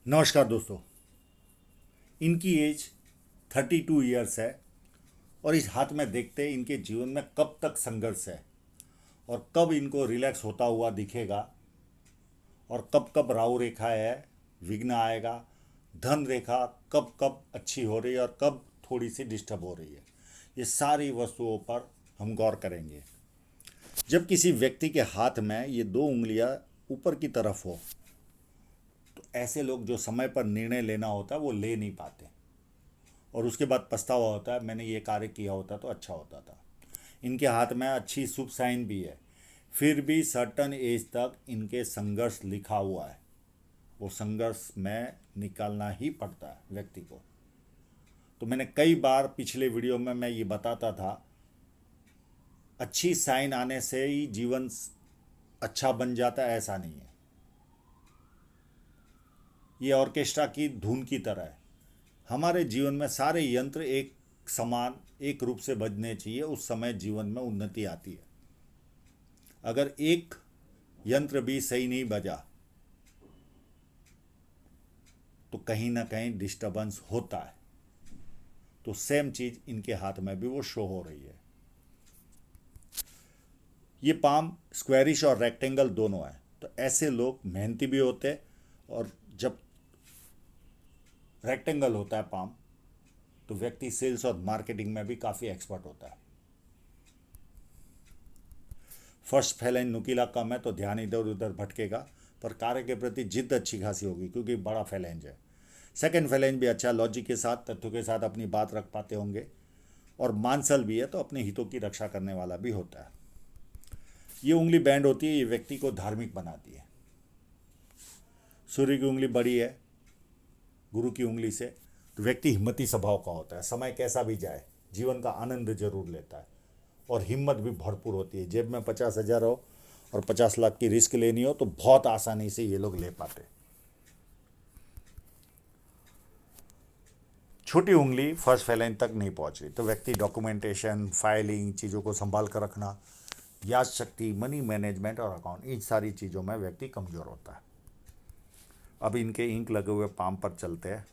नमस्कार दोस्तों। इनकी एज 32 ईयर्स है और इस हाथ में देखते हैं इनके जीवन में कब तक संघर्ष है और कब इनको रिलैक्स होता हुआ दिखेगा और कब कब राहु रेखा है, विघ्न आएगा, धन रेखा कब कब अच्छी हो रही है और कब थोड़ी सी डिस्टर्ब हो रही है। ये सारी वस्तुओं पर हम गौर करेंगे। जब किसी व्यक्ति के हाथ में ये दो उंगलियां ऊपर की तरफ हो तो ऐसे लोग जो समय पर निर्णय लेना होता है वो ले नहीं पाते और उसके बाद पछतावा होता है, मैंने ये कार्य किया होता तो अच्छा होता था। इनके हाथ में अच्छी शुभ साइन भी है, फिर भी सर्टन एज तक इनके संघर्ष लिखा हुआ है। वो संघर्ष में निकालना ही पड़ता है व्यक्ति को। तो मैंने कई बार पिछले वीडियो में मैं ये बताता था, अच्छी साइन आने से ही जीवन अच्छा बन जाता है, ऐसा नहीं है। ये ऑर्केस्ट्रा की धुन की तरह है। हमारे जीवन में सारे यंत्र एक समान एक रूप से बजने चाहिए, उस समय जीवन में उन्नति आती है। अगर एक यंत्र भी सही नहीं बजा तो कहीं ना कहीं डिस्टरबेंस होता है। तो सेम चीज इनके हाथ में भी वो शो हो रही है। ये पाम स्क्वेरिश और रेक्टेंगल दोनों है। तो ऐसे लोग मेहनती भी होते हैं और जब रेक्टेंगल होता है पाम तो व्यक्ति सेल्स और मार्केटिंग में भी काफ़ी एक्सपर्ट होता है। फर्स्ट फैलेंज नुकीला कम है तो ध्यान इधर उधर भटकेगा, पर कार्य के प्रति जिद्द अच्छी खासी होगी क्योंकि बड़ा फैलेंज है। सेकंड फैलेंज भी अच्छा, लॉजिक के साथ तथ्यों के साथ अपनी बात रख पाते होंगे और मानसल भी है तो अपने हितों की रक्षा करने वाला भी होता है। ये उंगली बैंड होती है, ये व्यक्ति को धार्मिक बनाती है। सूर्य की उंगली बड़ी है गुरु की उंगली से, तो व्यक्ति हिम्मती स्वभाव का होता है। समय कैसा भी जाए जीवन का आनंद जरूर लेता है और हिम्मत भी भरपूर होती है। जेब में 50,000 हो और 50 लाख की रिस्क लेनी हो तो बहुत आसानी से ये लोग ले पाते। छोटी उंगली फर्स्ट फैलेंज तक नहीं पहुंच रही तो व्यक्ति डॉक्यूमेंटेशन, फाइलिंग, चीज़ों को संभाल कर रखना, याद शक्ति, मनी मैनेजमेंट और अकाउंट, इन सारी चीज़ों में व्यक्ति कमज़ोर होता है। अब इनके इंक लगे हुए पाम पर चलते हैं।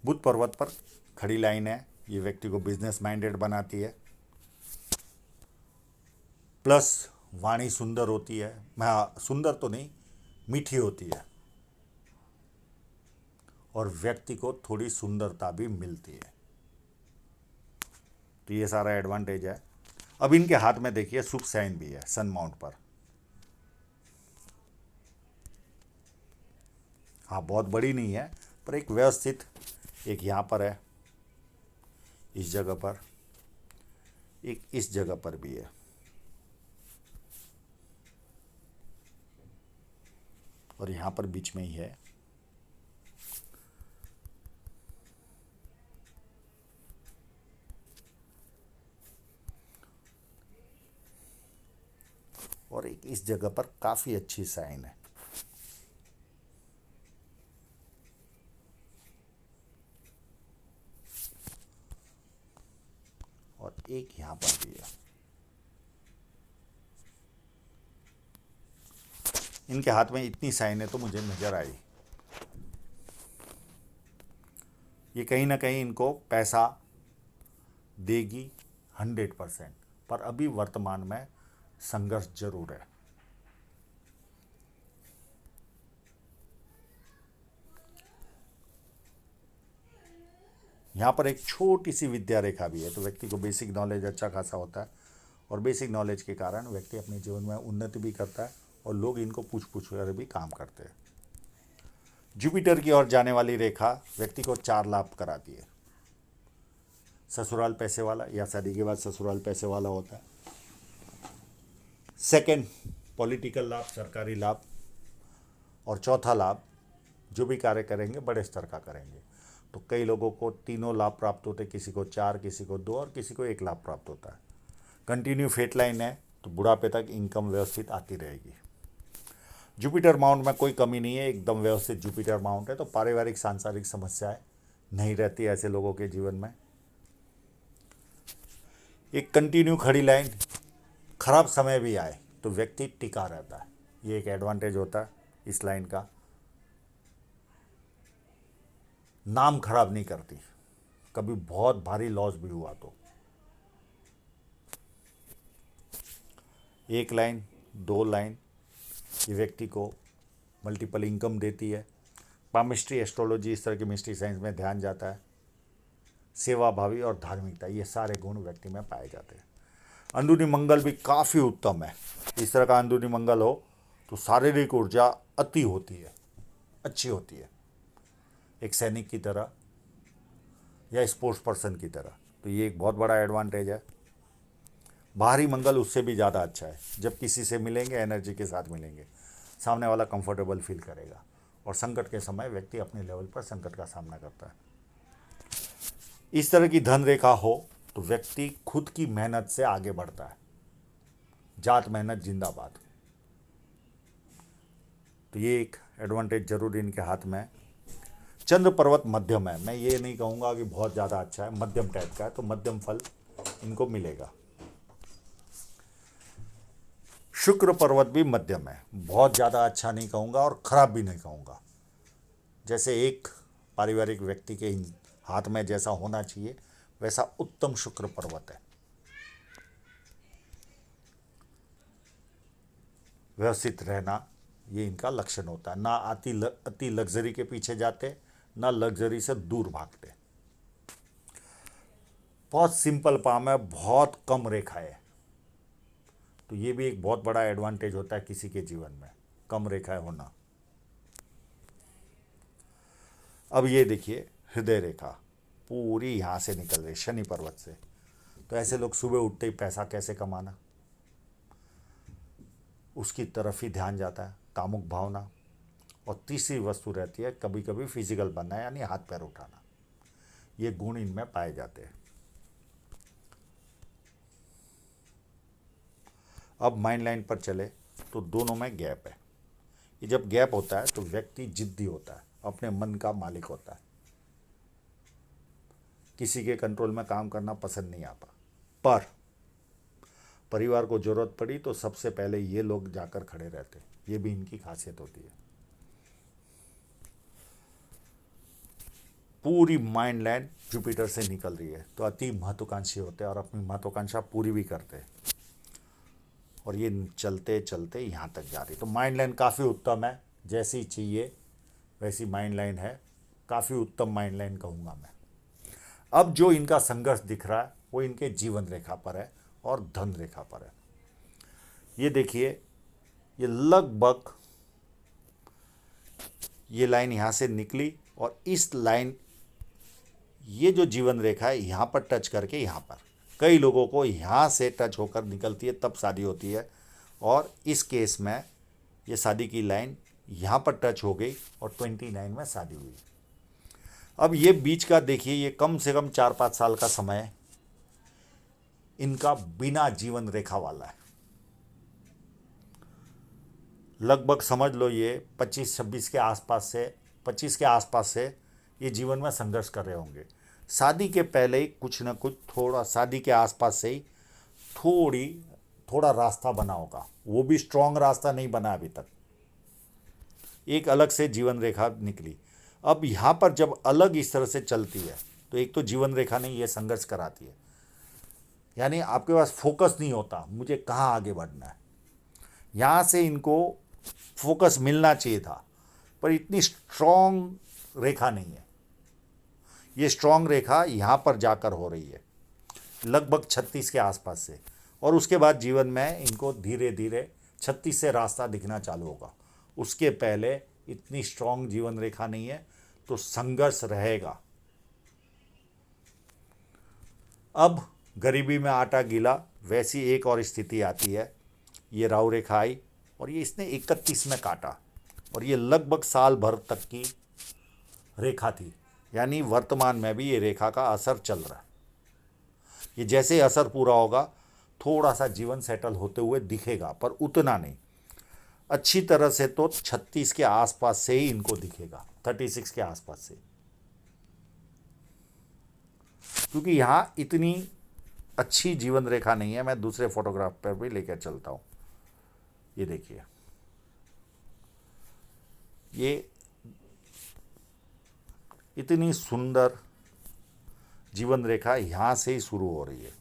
बुध पर्वत पर खड़ी लाइन है, ये व्यक्ति को बिजनेस माइंडेड बनाती है। प्लस वाणी सुंदर होती है, हाँ सुंदर तो नहीं, मीठी होती है और व्यक्ति को थोड़ी सुंदरता भी मिलती है। तो ये सारा एडवांटेज है। अब इनके हाथ में देखिए शुभ साइन भी है सन माउंट पर। हाँ बहुत बड़ी नहीं है पर एक व्यवस्थित, एक यहाँ पर है इस जगह पर, एक इस जगह पर भी है और यहाँ पर बीच में ही है। और एक इस जगह पर काफ़ी अच्छी साइन है। और एक यहाँ पर भी है। इनके हाथ में इतनी साइन है तो मुझे नज़र आई, ये कहीं ना कहीं इनको पैसा देगी 100%। पर अभी वर्तमान में संघर्ष जरूर है। यहाँ पर एक छोटी सी विद्या रेखा भी है तो व्यक्ति को बेसिक नॉलेज अच्छा खासा होता है और बेसिक नॉलेज के कारण व्यक्ति अपने जीवन में उन्नति भी करता है और लोग इनको पूछ पूछ कर भी काम करते हैं। जुपिटर की ओर जाने वाली रेखा व्यक्ति को 4 लाभ कराती है। ससुराल पैसे वाला या शादी के बाद ससुराल पैसे वाला होता है। सेकंड पॉलिटिकल लाभ, सरकारी लाभ। और चौथा लाभ, जो भी कार्य करेंगे बड़े स्तर का करेंगे। तो कई लोगों को तीनों लाभ प्राप्त होते, किसी को 4, किसी को 2 और किसी को 1 लाभ प्राप्त होता है। कंटिन्यू फेट लाइन है तो बुढ़ापे तक इनकम व्यवस्थित आती रहेगी। जुपिटर माउंट में कोई कमी नहीं है, एकदम व्यवस्थित जुपिटर माउंट है तो पारिवारिक सांसारिक समस्याएं नहीं रहती ऐसे लोगों के जीवन में। एक कंटिन्यू खड़ी लाइन, खराब समय भी आए तो व्यक्ति टिका रहता है। ये एक एडवांटेज होता है इस लाइन का। नाम खराब नहीं करती, कभी बहुत भारी लॉस भी हुआ तो। एक लाइन, दो लाइन ये व्यक्ति को मल्टीपल इनकम देती है। पामिस्ट्री, एस्ट्रोलॉजी, इस तरह की मिस्ट्री साइंस में ध्यान जाता है। सेवा भावी और धार्मिकता, ये सारे गुण व्यक्ति में पाए जाते हैं। अंदरूनी मंगल भी काफ़ी उत्तम है। इस तरह का अंदरूनी मंगल हो तो शारीरिक ऊर्जा अति होती है, अच्छी होती है, एक सैनिक की तरह या स्पोर्ट्स पर्सन की तरह। तो ये एक बहुत बड़ा एडवांटेज है। बाहरी मंगल उससे भी ज़्यादा अच्छा है। जब किसी से मिलेंगे एनर्जी के साथ मिलेंगे, सामने वाला कंफर्टेबल फील करेगा और संकट के समय व्यक्ति अपने लेवल पर संकट का सामना करता है। इस तरह की धन रेखा हो तो व्यक्ति खुद की मेहनत से आगे बढ़ता है। जात मेहनत जिंदाबाद। तो ये एक एडवांटेज जरूर इनके हाथ में है। चंद्र पर्वत मध्यम है, मैं ये नहीं कहूँगा कि बहुत ज़्यादा अच्छा है, मध्यम टाइप का है, तो मध्यम फल इनको मिलेगा। शुक्र पर्वत भी मध्यम है, बहुत ज़्यादा अच्छा नहीं कहूँगा और ख़राब भी नहीं कहूँगा। जैसे एक पारिवारिक व्यक्ति के हाथ में जैसा होना चाहिए वैसा उत्तम शुक्र पर्वत है। व्यवस्थित रहना ये इनका लक्षण होता है। ना अति लग्जरी के पीछे जाते, ना लग्जरी से दूर भागते। बहुत सिंपल पाम है, बहुत कम रेखा है। तो ये भी एक बहुत बड़ा एडवांटेज होता है किसी के जीवन में, कम रेखाएं होना। अब ये देखिए हृदय रेखा पूरी यहाँ से निकल रही शनि पर्वत से। तो ऐसे लोग सुबह उठते ही पैसा कैसे कमाना, उसकी तरफ ही ध्यान जाता है, कामुक भावना। और तीसरी वस्तु रहती है कभी कभी फिजिकल बनना, यानी हाथ पैर उठाना। ये गुण इनमें पाए जाते हैं। अब माइंड लाइन पर चले तो दोनों में गैप है। ये जब गैप होता है तो व्यक्ति जिद्दी होता है, अपने मन का मालिक होता है, किसी के कंट्रोल में काम करना पसंद नहीं आता। पर परिवार को जरूरत पड़ी तो सबसे पहले ये लोग जाकर खड़े रहते, ये भी इनकी खासियत होती है। पूरी माइंड लाइन जुपिटर से निकल रही है तो अति महत्वाकांक्षी होते हैं और अपनी महत्वाकांक्षा पूरी भी करते हैं। और ये चलते चलते यहाँ तक जा रही। तो माइंड लाइन काफ़ी उत्तम है, जैसी चाहिए वैसी माइंड लाइन है, काफ़ी उत्तम माइंड लाइन कहूँगा मैं। अब जो इनका संघर्ष दिख रहा है वो इनके जीवन रेखा पर है और धन रेखा पर है। ये देखिए, ये लगभग ये लाइन यहाँ से निकली और इस लाइन, ये जो जीवन रेखा है यहाँ पर टच करके यहाँ पर, कई लोगों को यहाँ से टच होकर निकलती है तब शादी होती है। और इस केस में ये शादी की लाइन यहाँ पर टच हो गई और 29 में शादी हुई। अब ये बीच का देखिए, ये कम से कम 4-5 साल का समय इनका बिना जीवन रेखा वाला है। लगभग समझ लो ये 25-26 के आसपास से, 25 के आसपास से ये जीवन में संघर्ष कर रहे होंगे। शादी के पहले ही कुछ ना कुछ, थोड़ा शादी के आसपास से ही थोड़ा रास्ता बना होगा, वो भी स्ट्रॉन्ग रास्ता नहीं बना अभी तक। एक अलग से जीवन रेखा निकली। अब यहाँ पर जब अलग इस तरह से चलती है तो एक तो जीवन रेखा नहीं, ये संघर्ष कराती है, यानी आपके पास फोकस नहीं होता मुझे कहाँ आगे बढ़ना है। यहाँ से इनको फोकस मिलना चाहिए था पर इतनी स्ट्रॉन्ग रेखा नहीं है। ये स्ट्रॉन्ग रेखा यहाँ पर जाकर हो रही है लगभग 36 के आसपास से, और उसके बाद जीवन में इनको धीरे धीरे 36 से रास्ता दिखना चालू होगा। उसके पहले इतनी स्ट्रॉन्ग जीवन रेखा नहीं है, तो संघर्ष रहेगा। अब गरीबी में आटा गीला वैसी एक और स्थिति आती है। ये राहु रेखा आई और ये इसने 31 में काटा और ये लगभग साल भर तक की रेखा थी, यानी वर्तमान में भी ये रेखा का असर चल रहा है। ये जैसे ही असर पूरा होगा थोड़ा सा जीवन सेटल होते हुए दिखेगा, पर उतना नहीं। अच्छी तरह से तो 36 के आसपास से ही इनको दिखेगा, 36 के आसपास से, क्योंकि यहाँ इतनी अच्छी जीवन रेखा नहीं है। मैं दूसरे फोटोग्राफ पर भी लेकर चलता हूँ। ये देखिए, ये इतनी सुंदर जीवन रेखा यहाँ से ही शुरू हो रही है।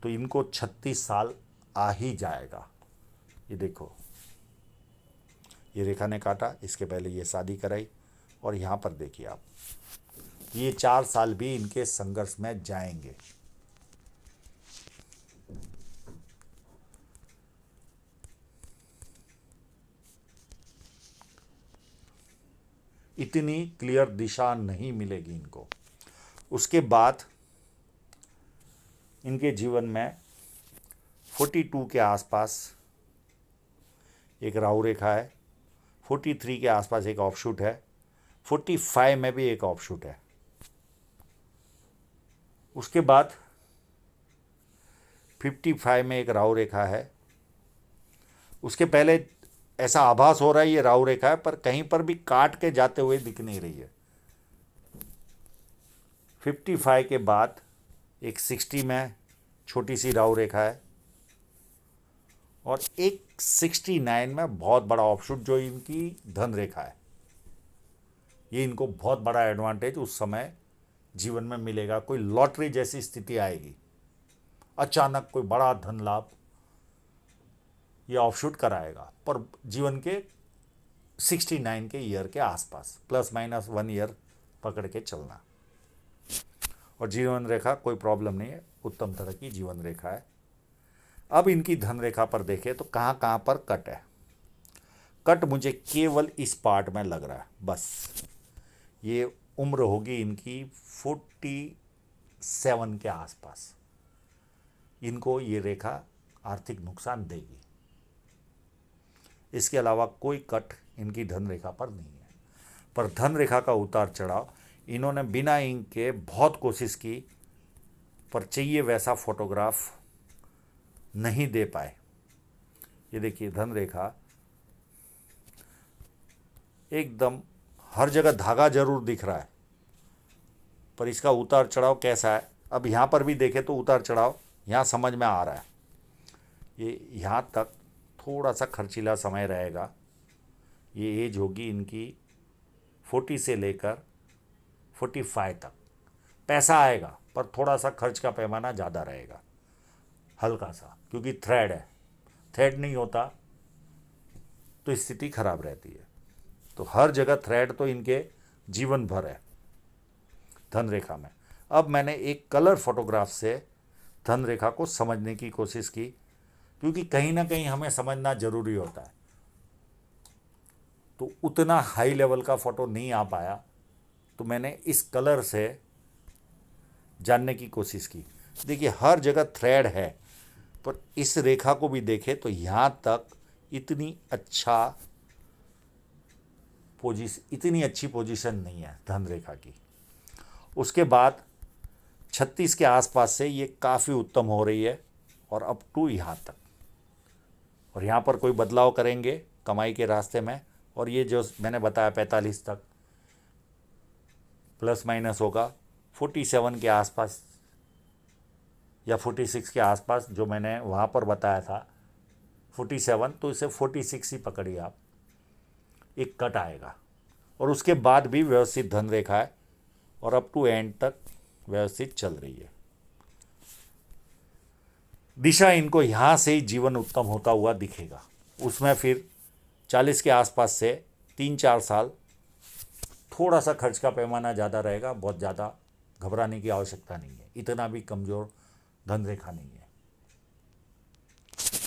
तो इनको 36 साल आ ही जाएगा। ये देखो, ये रेखा ने काटा, इसके पहले ये शादी कराई, और यहाँ पर देखिए आप, ये 4 साल भी इनके संघर्ष में जाएंगे। इतनी क्लियर दिशा नहीं मिलेगी इनको। उसके बाद इनके जीवन में 42 के आसपास एक राहु रेखा है, 43 के आसपास एक ऑफशूट है, 45 में भी एक ऑफशूट है। उसके बाद 55 में एक राहु रेखा है। उसके पहले ऐसा आभास हो रहा है ये राहु रेखा है, पर कहीं पर भी काट के जाते हुए दिख नहीं रही है। 55 के बाद एक 60 में छोटी सी राहु रेखा है, और एक 69 में बहुत बड़ा ऑफशूट जो इनकी धन रेखा है। ये इनको बहुत बड़ा एडवांटेज उस समय जीवन में मिलेगा। कोई लॉटरी जैसी स्थिति आएगी, अचानक कोई बड़ा धन लाभ ये ऑफशूट कराएगा, पर जीवन के 69 के ईयर के आसपास, ±1 ईयर पकड़ के चलना। और जीवन रेखा कोई प्रॉब्लम नहीं है, उत्तम तरह की जीवन रेखा है। अब इनकी धन रेखा पर देखें तो कहाँ कहाँ पर कट है। कट मुझे केवल इस पार्ट में लग रहा है बस। ये उम्र होगी इनकी 47 के आसपास। इनको ये रेखा आर्थिक नुकसान देगी। इसके अलावा कोई कट इनकी धन रेखा पर नहीं है। पर धन रेखा का उतार चढ़ाव, इन्होंने बिना इंक के बहुत कोशिश की, पर चाहिए वैसा फोटोग्राफ नहीं दे पाए। ये देखिए, धन रेखा एकदम हर जगह धागा जरूर दिख रहा है, पर इसका उतार चढ़ाव कैसा है, अब यहाँ पर भी देखें तो उतार चढ़ाव यहाँ समझ में आ रहा है। ये यहाँ तक थोड़ा सा खर्चीला समय रहेगा। ये एज होगी इनकी 40 से लेकर 45 तक। पैसा आएगा, पर थोड़ा सा खर्च का पैमाना ज़्यादा रहेगा, हल्का सा, क्योंकि थ्रेड है। थ्रेड नहीं होता तो स्थिति खराब रहती है। तो हर जगह थ्रेड तो इनके जीवन भर है धन रेखा में। अब मैंने एक कलर फोटोग्राफ से धन रेखा को समझने की कोशिश की, क्योंकि कहीं ना कहीं हमें समझना जरूरी होता है। तो उतना हाई लेवल का फोटो नहीं आ पाया, तो मैंने इस कलर से जानने की कोशिश की। देखिए, हर जगह थ्रेड है, पर इस रेखा को भी देखें तो यहाँ तक इतनी अच्छी पोजीशन नहीं है धन रेखा की। उसके बाद 36 के आसपास से ये काफ़ी उत्तम हो रही है, और अप टू यहाँ तक। और यहाँ पर कोई बदलाव करेंगे कमाई के रास्ते में, और ये जो मैंने बताया 45 तक प्लस माइनस होगा। 47 के आसपास या 46 के आसपास जो मैंने वहाँ पर बताया था 47, तो इसे 46 ही पकड़िए आप। एक कट आएगा, और उसके बाद भी व्यवस्थित धन रेखा है, और अप टू एंड तक व्यवस्थित चल रही है। दिशा इनको यहाँ से ही जीवन उत्तम होता हुआ दिखेगा। उसमें फिर 40 के आसपास से 3-4 साल थोड़ा सा खर्च का पैमाना ज़्यादा रहेगा। बहुत ज़्यादा घबराने की आवश्यकता नहीं है, इतना भी कमज़ोर धन रेखा नहीं है।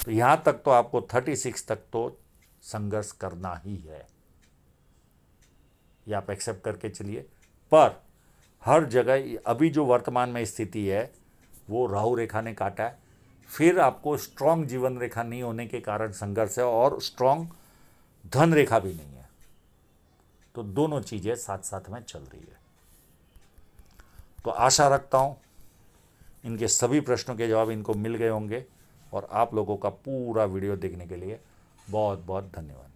तो यहाँ तक तो आपको 36 तक तो संघर्ष करना ही है, ये आप एक्सेप्ट करके चलिए। पर हर जगह अभी जो वर्तमान में स्थिति है वो राहु रेखा ने काटा है। फिर आपको स्ट्रांग जीवन रेखा नहीं होने के कारण संघर्ष है, और स्ट्रांग धन रेखा भी नहीं है। तो दोनों चीज़ें साथ साथ में चल रही है। तो आशा रखता हूँ इनके सभी प्रश्नों के जवाब इनको मिल गए होंगे, और आप लोगों का पूरा वीडियो देखने के लिए बहुत बहुत धन्यवाद।